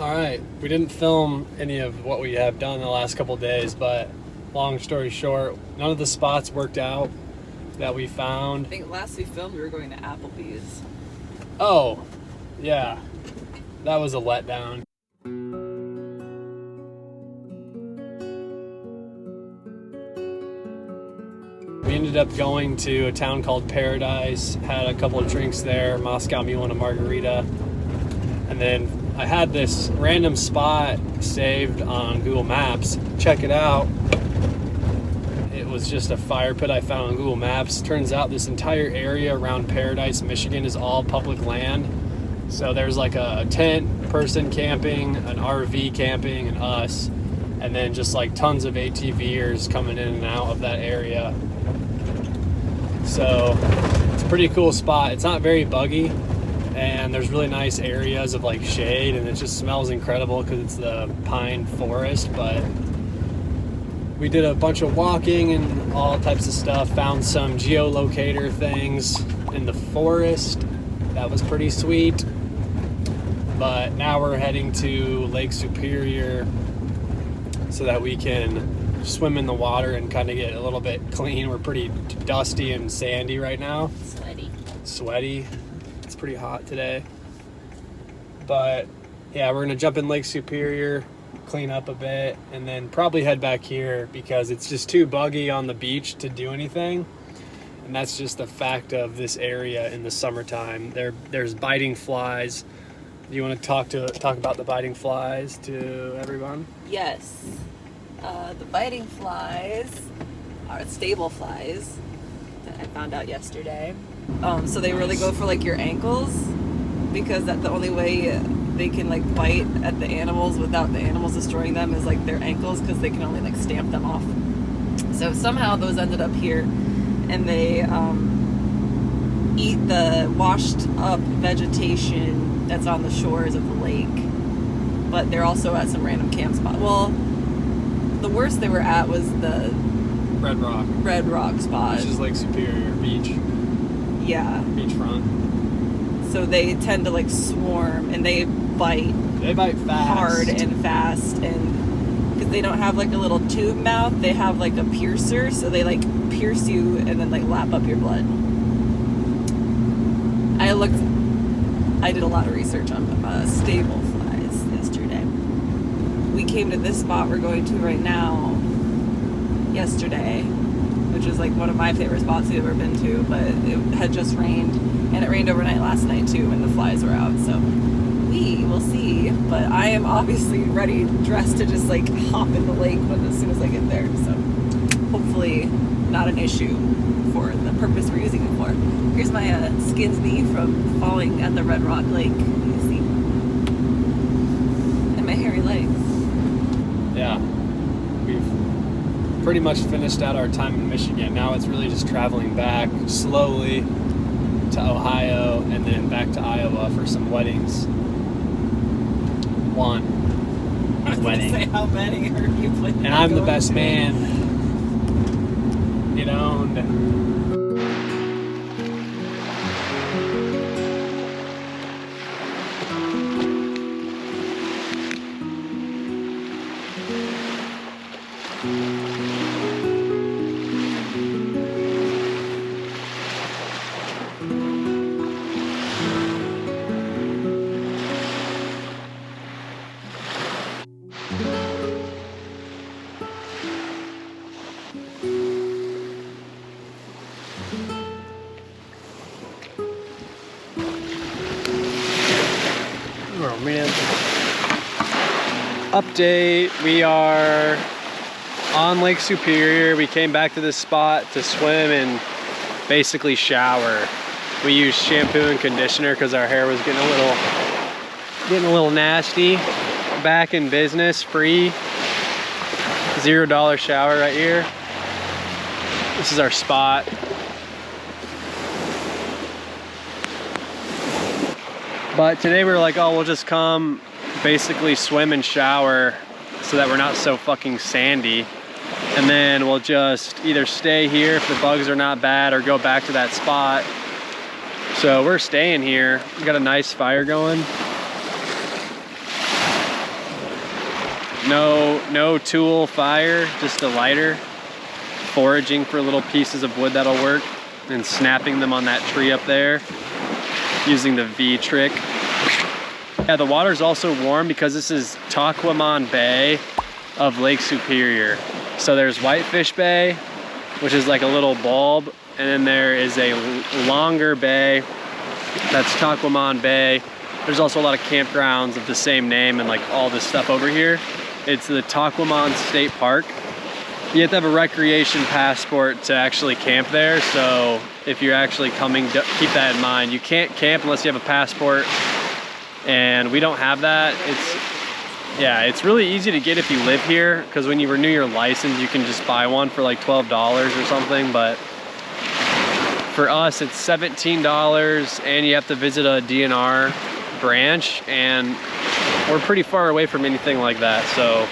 All right, we didn't film any of what we have done in the last couple days, but long story short, none of the spots worked out that we found. I think last we filmed, we were going to Applebee's. Oh, yeah, that was a letdown. We ended up going to a town called Paradise, had a couple of drinks there, Moscow Mule and a margarita, and then I had this random spot saved on Google Maps. Check it out. It was just a fire pit I found on Google Maps. Turns out this entire area around Paradise, Michigan is all public land. So there's like a tent, person camping, an RV camping, and us. And then just like tons of ATVers coming in and out of that area. So it's a pretty cool spot. It's not very buggy. And there's really nice areas of like shade, and it just smells incredible because it's the pine forest. But we did a bunch of walking and all types of stuff, found some geolocator things in the forest. That was pretty sweet. But now we're heading to Lake Superior so that we can swim in the water and kind of get a little bit clean. We're pretty dusty and sandy right now. Sweaty. It's pretty hot today. But yeah, we're gonna jump in Lake Superior, clean up a bit, and then probably head back here because it's just too buggy on the beach to do anything. And that's just the fact of this area in the summertime. There's biting flies. Do you want to talk about the biting flies to everyone? Yes. The biting flies are stable flies that I found out yesterday. So they really go for like your ankles, because that's the only way they can like bite at the animals without the animals destroying them is like their ankles, because they can only like stamp them off. So somehow those ended up here, and they eat the washed up vegetation that's on the shores of the lake. But they're also at some random camp spot. Well, the worst they were at was the Red Rock spot, which is Lake Superior Beach. Yeah. Beachfront. So they tend to like swarm, and they bite. They bite fast. Hard and fast, and because they don't have like a little tube mouth, they have like a piercer, so they like pierce you and then like lap up your blood. I did a lot of research on stable flies yesterday. We came to this spot we're going to right now yesterday, which is like one of my favorite spots we've ever been to, but it had just rained, and it rained overnight last night too, and the flies were out, so we will see. But I am obviously ready, dressed to just like hop in the lake as soon as I get there, so hopefully not an issue for the purpose we're using it for. Here's my skinned knee from falling at the Red Rock Lake, you see, and my hairy legs. Yeah, we've pretty much finished out our time in Michigan. Now it's really just traveling back slowly to Ohio and then back to Iowa for some weddings. One wedding. Say how many are you planning? And I'm the best man. Get owned. Oh man. Update, we are on Lake Superior. We came back to this spot to swim and basically shower. We used shampoo and conditioner because our hair was getting a little nasty. Back in business, free, $0 shower right here. This is our spot. But today we were like, oh, we'll just come basically swim and shower so that we're not so fucking sandy. And then we'll just either stay here if the bugs are not bad or go back to that spot. So we're staying here. We got a nice fire going. No tool fire, just a lighter. Foraging for little pieces of wood that'll work, and snapping them on that tree up there using the V trick. Yeah, the water's also warm because this is Taquamon Bay of Lake Superior. So there's Whitefish Bay, which is like a little bulb, and then there is a longer bay that's Taquamon Bay. There's also a lot of campgrounds of the same name and like all this stuff over here. It's the Taquamon State Park. You have to have a recreation passport to actually camp there. So if you're actually coming, keep that in mind. You can't camp unless you have a passport, and we don't have that. It's really easy to get if you live here, because when you renew your license, you can just buy one for like $12 or something. But for us, it's $17, and you have to visit a DNR branch, and we're pretty far away from anything like that, so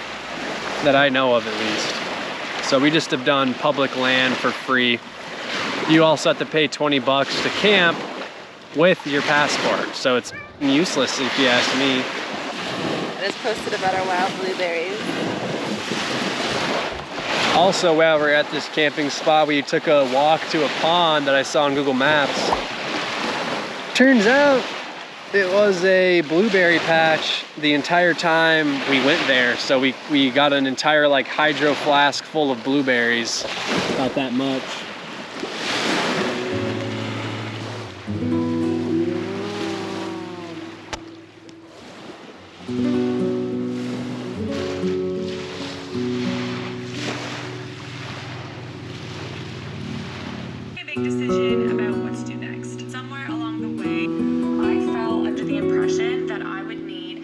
that I know of at least. So we just have done public land for free. You also have to pay 20 bucks to camp with your passport, so it's useless if you ask me. I just posted about our wild blueberries. Also, while we're at this camping spot, we took a walk to a pond that I saw on Google Maps. Turns out it was a blueberry patch the entire time we went there. So we got an entire like hydro flask full of blueberries. About that much. Big decision about what to do next. Somewhere along the way, I fell under the impression that I would need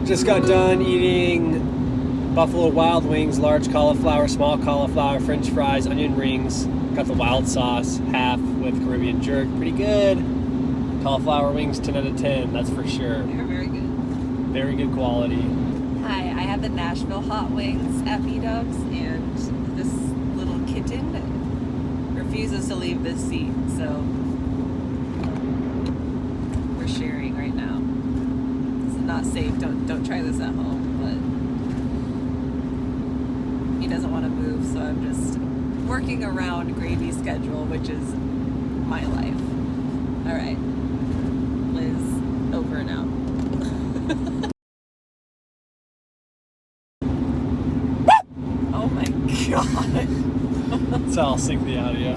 Just got done eating Buffalo Wild Wings, large cauliflower, small cauliflower, French fries, onion rings. Got the wild sauce, half with Caribbean jerk. Pretty good. Cauliflower wings, 10 out of 10, that's for sure. They're very good. Very good quality. Hi, I had the Nashville hot wings at B-Dubs, and this little kitten refuses to leave this seat, so we're sharing right now. This is not safe. Don't try this at home, but he doesn't want to move, so I'm just working around Gravy's schedule, which is my life. All right, Liz, over and out. Oh my God. So I'll sync the audio.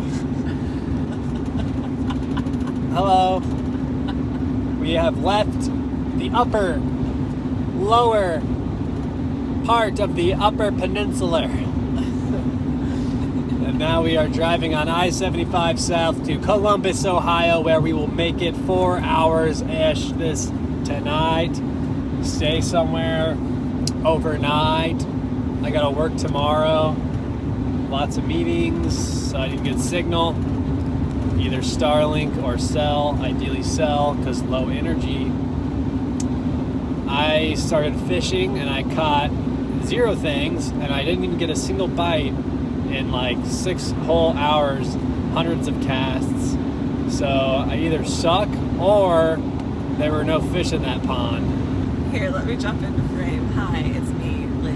Hello. We have left the lower part of the Upper Peninsula. And now we are driving on I-75 south to Columbus, Ohio, where we will make it 4 hours-ish tonight. Stay somewhere overnight. I gotta work tomorrow. Lots of meetings, so I need good signal. Either Starlink or cell, ideally cell, because low energy. I started fishing and I caught 0 things, and I didn't even get a single bite in like 6 whole hours, hundreds of casts. So I either suck or there were no fish in that pond. Here, let me jump into frame. Hi, it's me, Liz.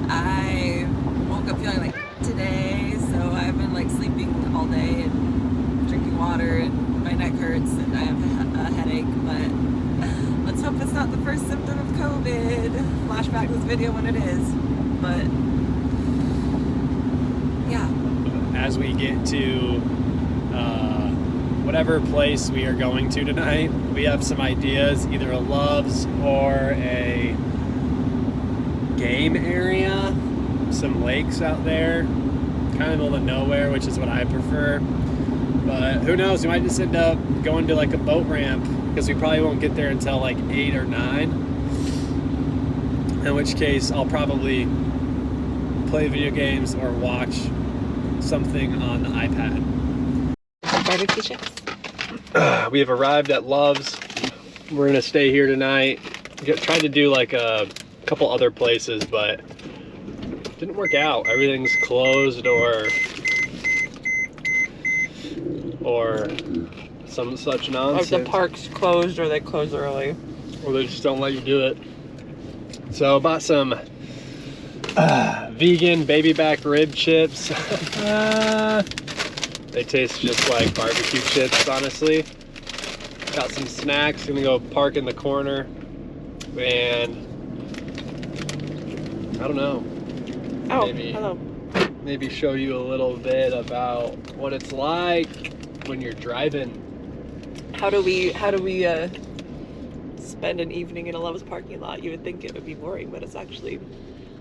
I woke up feeling like today, so I've been like sleeping all day and drinking water, and my neck hurts and I have a headache, but let's hope it's not the first symptom of COVID. Flashback this video when it is, but yeah. As we get to whatever place we are going to tonight, we have some ideas, either a Love's or a game area, some lakes out there, kind of middle of nowhere, which is what I prefer. But who knows, we might just end up going to like a boat ramp, because we probably won't get there until like 8 or 9. In which case, I'll probably play video games or watch something on the iPad. Barbecue chips. We have arrived at Love's. We're gonna stay here tonight. Tried to do like a couple other places, but didn't work out. Everything's closed or some such nonsense. Like the park's closed or they close early. Or they just don't let you do it. So I bought some vegan baby back rib chips. They taste just like barbecue chips, honestly. Got some snacks, gonna go park in the corner. And I don't know. Oh, maybe, hello. Maybe show you a little bit about what it's like when you're driving. How do we spend an evening in a Love's parking lot? You would think it would be boring, but it's actually,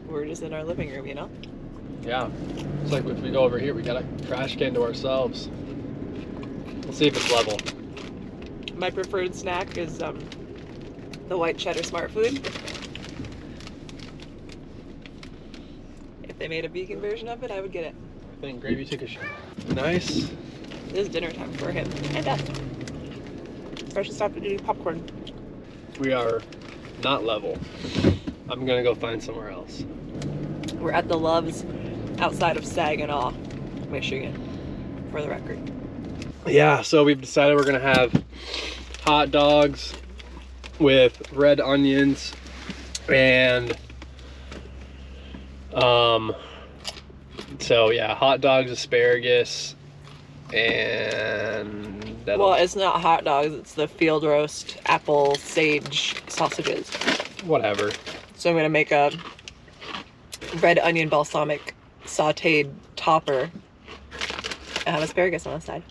we're just in our living room, you know? Yeah. It's like if we go over here, we got a trash can to ourselves. We'll see if it's level. My preferred snack is the white cheddar smart food. If they made a vegan version of it, I would get it. I think Gravy took a shot. Nice. It is dinner time for him and us. I should stop eating popcorn. We are not level. I'm gonna go find somewhere else. We're at the Love's outside of Saginaw, Michigan, for the record. Yeah, so we've decided we're gonna have hot dogs with red onions and so yeah, hot dogs, asparagus, and well, it's not hot dogs, it's the field roast apple sage sausages. Whatever. So I'm gonna make a red onion balsamic sauteed topper and have asparagus on the side.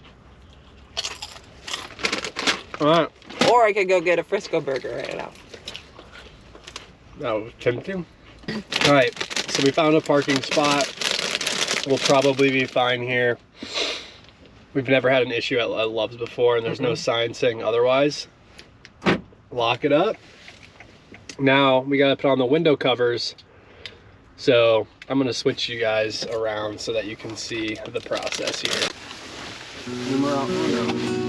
All right. Or I could go get a Frisco burger right now. That was tempting. All right, so we found a parking spot. We'll probably be fine here. We've never had an issue at Love's before, and there's no sign saying otherwise. Lock it up. Now we gotta put on the window covers. So I'm gonna switch you guys around so that you can see the process here. Numero uno.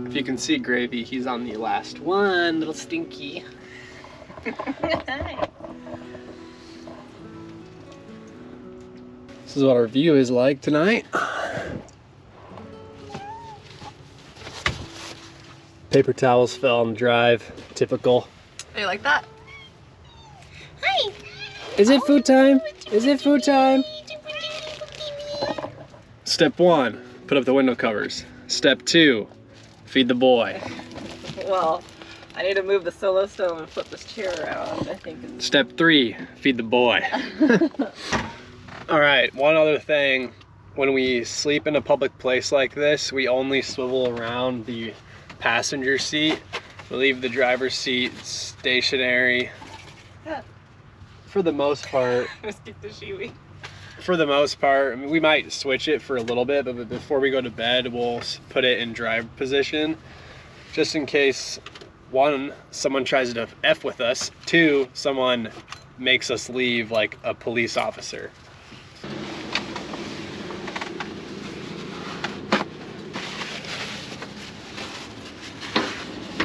If you can see Gravy, he's on the last one, little stinky. This is what our view is like tonight. Paper towels fell on the drive, typical. You like that? Hi. Is it food time? Is it food time? Step 1, put up the window covers. Step 2, feed the boy. Well, I need to move the solo stove and flip this chair around, I think. Step 3, feed the boy. All right, one other thing. When we sleep in a public place like this, we only swivel around the passenger seat. We leave the driver's seat stationary. For the most part. For the most part, I mean, we might switch it for a little bit, but before we go to bed, we'll put it in drive position, just in case, 1, someone tries to F with us, 2, someone makes us leave like a police officer.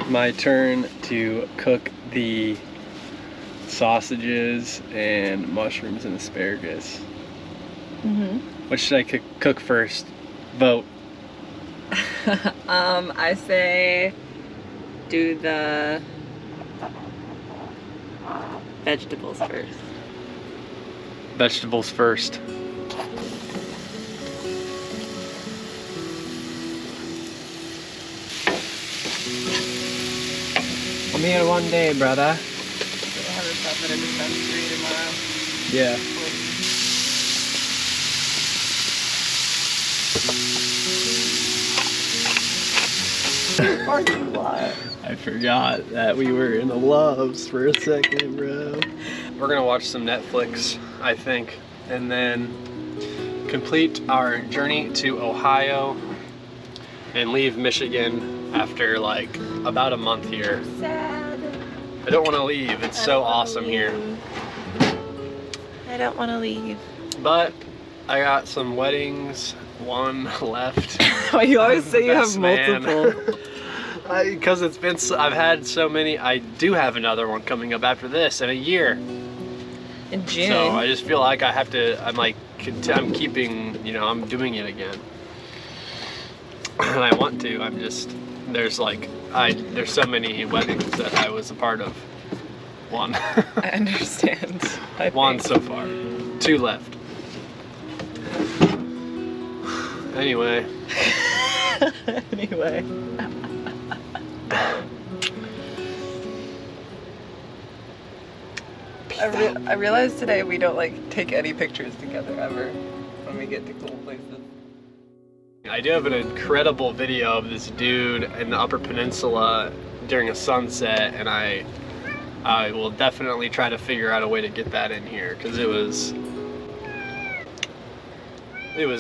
My turn to cook the sausages and mushrooms and asparagus. What should I cook first? Vote. I say do the vegetables first. Vegetables first. I'm here one day, brother. I'll have this stuff at a dispensary tomorrow. Yeah. Parking lot. I forgot that we were in the Loves for a second, bro. We're gonna watch some Netflix, I think, and then complete our journey to Ohio and leave Michigan after like about a month here. Sad. I don't want to leave. It's so awesome here. I don't want to leave. But I got some weddings, one left. You always say you have Best man. multiple. Because it's been, I've had so many. I do have another one coming up after this in a year. In June. So I just feel like I have to. I'm keeping. You know, I'm doing it again, and I want to. I'm just. There's like there's so many weddings that I was a part of. One. I understand. One so far. 2 left. Anyway. Anyway. I realized today we don't like take any pictures together ever when we get to cool places. I do have an incredible video of this dude in the Upper Peninsula during a sunset, and I will definitely try to figure out a way to get that in here because it was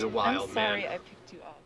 wild, I'm sorry man. I picked you up.